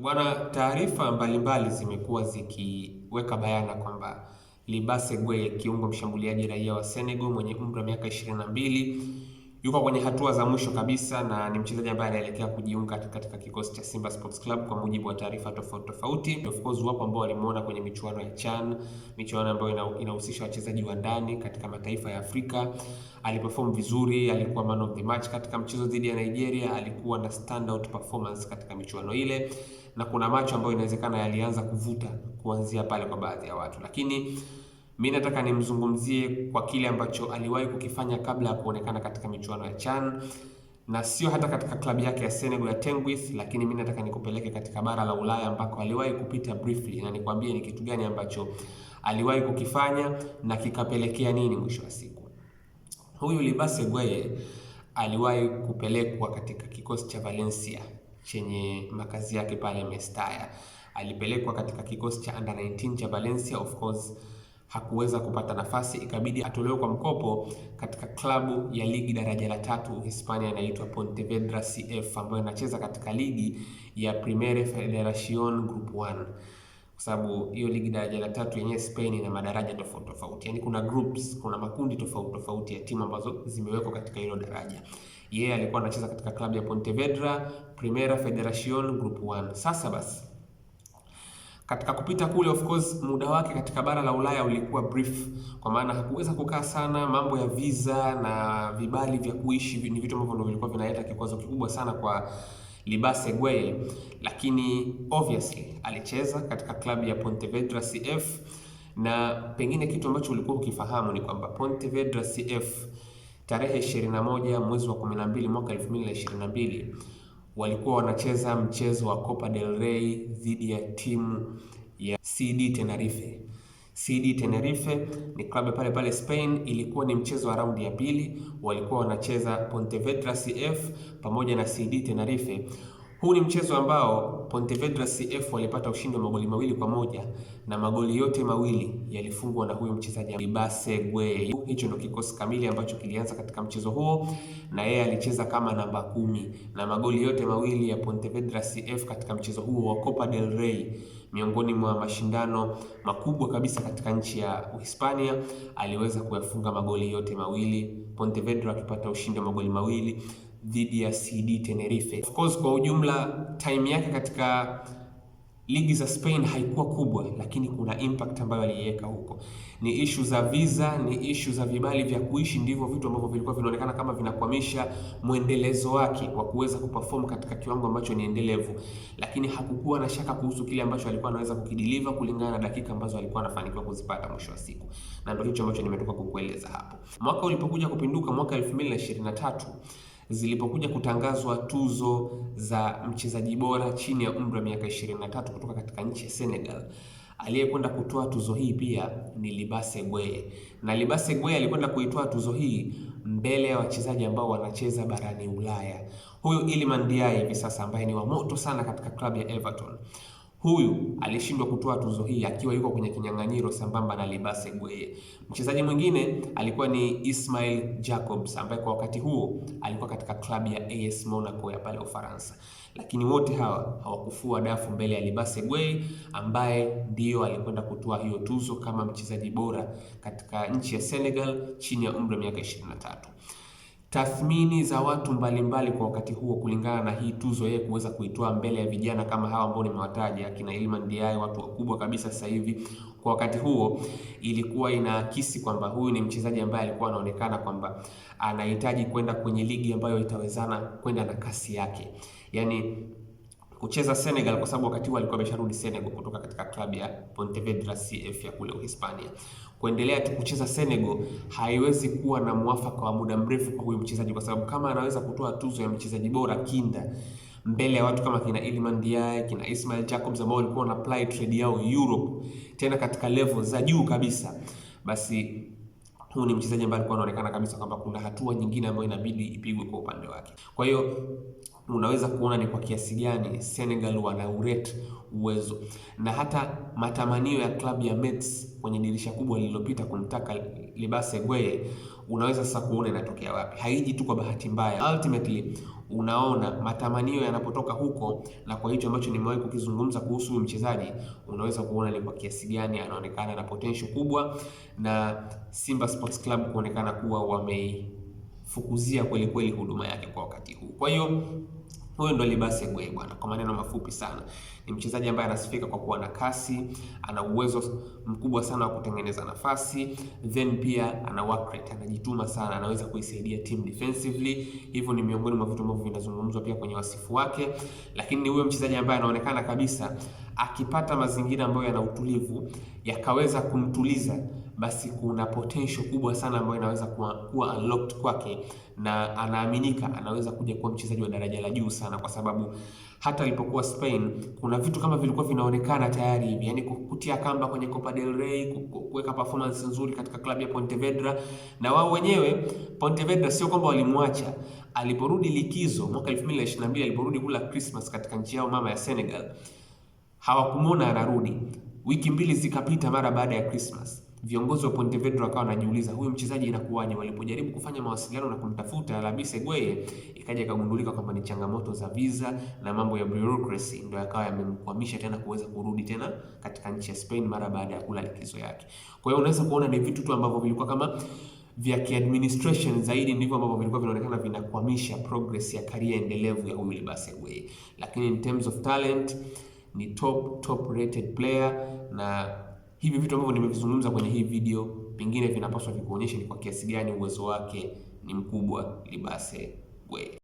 Bwana, taarifa mbalimbali zimekuwa zikiweka bayana kwamba Libase Gueye, kiungo mshambuliaji raia wa Senegal mwenye umri wa miaka 22, yuko kwenye hatua za mwisho kabisa na ni mchezaji ambaye anaelekea kujiunga katika kikosi cha Simba Sports Club kwa mujibu wa taarifa tofauti. Of course wapo ambao walimuona kwenye michuano ya CHAN, michuano ambayo inahusisha wachezaji wa ndani katika mataifa ya Afrika. Aliperform vizuri, alikuwa man of the match katika mchezo dhidi ya Nigeria, alikuwa na standout performance katika michuano ile, na kuna macho ambayo inawezekana yalianza kuvuta kuanzia pale kwa baadhi ya watu, lakini mimi nataka nimzungumzie kwa kile ambacho aliwahi kukifanya kabla ya kuonekana katika michuano ya CHAN, na sio hata katika klabu yake ya Senegal ya Tenguis, lakini mimi nataka nikupeleke katika bara la Ulaya ambako aliwahi kupita briefly na nikwambie ni kitu gani ambacho aliwahi kukifanya na kikapelekea nini mwisho wa siku. Huyu Libase Gueye aliwahi kupelekwa katika kikosi cha Valencia chenye makazi yake pale Mestalla. Alipelekwa katika kikosi cha under 19 cha Valencia. Of course hakuweza kupata nafasi, ikabidi atolewe kwa mkopo katika klabu ya ligi daraja la 3 Hispania inaitwa Pontevedra CF, ambayo inacheza katika ligi ya Primera Federación Group 1, kwa sababu hiyo ligi daraja la 3 yenyewe Spain ina madaraja tofauti. Yaani kuna groups, kuna makundi tofauti ya timu ambazo zimewekwa katika hilo daraja. Yeye alikuwa anacheza katika klabu ya Pontevedra Primera Federación Group 1. Sasa basi, katika kupita kule, of course muda wake katika bara la Ulaya ulikuwa brief, kwa maana hakuweza kukaa sana. Mambo ya visa na vibali vya kuishi ni vitu ambavyo vilikuwa vinaleta kikwazo kikubwa sana kwa Libase Gueye, lakini obviously alicheza katika klabu ya Pontevedra CF, na pengine kitu ambacho ulikuwa ukifahamu ni kwamba Pontevedra CF tarehe 21 mwezi wa 12 mwaka 2022 walikuwa wanacheza mchezo wa Copa del Rey dhidi ya timu ya CD Tenerife. CD Tenerife ni klabu pale Spain. Ilikuwa ni mchezo wa raundi ya pili, walikuwa wanacheza Pontevedra CF pamoja na CD Tenerife. Huu ni mchezo ambao Pontevedra CF walipata ushindi wa magoli 2-1, na magoli yote mawili yalifungwa na huyu mchezaji Libase Gueye. Hicho ndio kikosi kamili ambacho kilianza katika mchezo huo, na yeye alicheza kama namba 10, na magoli yote mawili ya Pontevedra CF katika mchezo huo wa Copa del Rey, miongoni mwa mashindano makubwa kabisa katika nchi ya Uhispania, aliweza kuyafunga magoli yote mawili, Pontevedra akipata ushindi wa magoli 2 dhidi ya CD Tenerife. Of course kwa ujumla time yake katika ligi za Spain haikuwa kubwa, lakini kuna impact ambayo aliiweka huko. Ni issue za visa, ni issue za vibali vya kuishi, ndivyo vitu ambavyo vilikuwa vinaonekana kama vinakwamisha mwendelezo wake wa kuweza kuperform katika kiwango ambacho ni endelevu, lakini hakukuwa na shaka kuhusu kile ambacho alikuwa anaweza kukideliver kulingana na dakika ambazo alikuwa anafanikiwa kuzipata mwisho wa siku, na ndio hicho ambacho nimetoka kukueleza hapo. Mwaka ulipokuja kupinduka, mwaka 2023, zilipokuja kutangazwa tuzo za mchezaji bora chini ya umri wa miaka 23 kutoka katika nchi ya Senegal, aliyekwenda kutoa tuzo hii pia ni Libase Gueye. Na Libase Gueye alikwenda kuitoa tuzo hii mbele ya wachezaji ambao wanacheza barani Ulaya. Huyu Iliman Ndiaye hivi sasa ambaye ni wa moto sana katika klabu ya Everton, huyu alishindwa kutoa tuzo hii akiwa yuko kwenye kinyang'anyiro sambamba na Libase Gueye. Mchezaji mwingine alikuwa ni Ismail Jacobs ambaye kwa wakati huo alikuwa katika klabu ya AS Monaco ya pale Ufaransa. Lakini wote hawa hawakufua dafu mbele ya Libase Gueye ambaye ndio alikwenda kutoa hiyo tuzo kama mchezaji bora katika nchi ya Senegal chini ya umri wa miaka 23. Tathmini za watu mbalimbali kwa wakati huo kulingana na hii tuzo yeye kuweza kuitoa mbele ya vijana kama hawa ambao nimewataja, akina Iliman Ndiaye, watu wakubwa kabisa sasa hivi, kwa wakati huo ilikuwa inaakisi kwamba huyu ni mchezaji ambaye alikuwa anaonekana kwamba anahitaji kwenda kwenye ligi ambayo itawezana kwenda na kasi yake. Yaani kucheza Senegal, kwa sababu wakati huo alikuwa amesharudi Senegal kutoka katika klabu ya Pontevedra CF ya kule Uhispania. Kuendelea tu kucheza Senegal haiwezi kuwa na mwafaka wa muda mrefu kwa huyu mchezaji, kwa sababu kama anaweza kutoa tuzo ya mchezaji bora kinda mbele ya watu kama kina Iliman Ndiaye, kina Ismail Jacobs ambao walikuwa wana apply trade yao Europe tena katika level za juu kabisa, basi huyu ni mchezaji ambaye alikuwa anaonekana kabisa kwamba kuna hatua nyingine ambayo inabidi ipigwe kwa upande wake. Kwa hiyo unaweza kuona ni kwa kiasi gani Senegal wanaurate uwezo, na hata matamanio ya klabu ya Metz kwenye dirisha kubwa lililopita kumtaka Libasse Gueye, unaweza sasa kuona inatokea wapi. Haiji tu kwa bahati mbaya. Ultimately unaona matamanio yanapotoka huko, na kwa hicho ambacho nimewahi kukizungumza kuhusu huyu mchezaji, unaweza kuona ni kwa kiasi gani anaonekana na potential kubwa, na Simba Sports Club kuonekana kuwa wamefukuzia kweli kweli huduma yake kwa wakati huu. Kwa hiyo huyo ndo Libasse Gueye bwana, kwa maneno mafupi sana. Ni mchezaji ambaye anasifika kwa kuwa na kasi, ana uwezo mkubwa sana wa kutengeneza nafasi, then pia ana work rate, anajituma sana, anaweza kuisaidia team defensively. Hivyo ni miongoni mwa vitu ambavyo vinazungumzwa pia kwenye wasifu wake. Lakini ni huyo mchezaji ambaye anaonekana kabisa akipata mazingira ambayo yana utulivu, yakaweza kumtuliza, basi kuna potential kubwa sana ambayo inaweza kuwa unlocked kwake, na anaaminika anaweza kuja kuwa mchezaji wa daraja la juu sana, kwa sababu hata alipokuwa Spain kuna vitu kama vilikuwa vinaonekana tayari hivi, yani kutia kamba kwenye Copa del Rey, kuweka performance nzuri katika klabu ya Pontevedra. Na wao wenyewe Pontevedra sio kwamba walimwacha. Aliporudi likizo mwaka 2022, aliporudi kula Christmas katika nchi yao mama ya Senegal, hawakumuona anarudi. Wiki mbili zikapita mara baada ya Christmas, viongozi wa Pontevedra wakawa wanajiuliza huyu mchezaji inakuwaje. Walipojaribu kufanya mawasiliano na kumtafuta Libasse Gueye, ikaja ikagundulika kwamba ni changamoto za visa na mambo ya bureaucracy ndio yakawa yamemkwamisha tena kuweza kurudi tena katika nchi ya Spain mara baada ya kula likizo yake. Kwa hiyo unaweza kuona ni vitu tu ambavyo vilikuwa kama vya kiadministration zaidi, ndivyo ambavyo vilikuwa vinaonekana vinakwamisha progress ya career endelevu ya huyu Libasse Gueye. Lakini in terms of talent ni top rated player, na hivi vitu ambavyo nimevizungumza kwenye hii video pengine vinapaswa vikuonyeshe ni kwa kiasi gani uwezo wake ni mkubwa Libasse Gueye.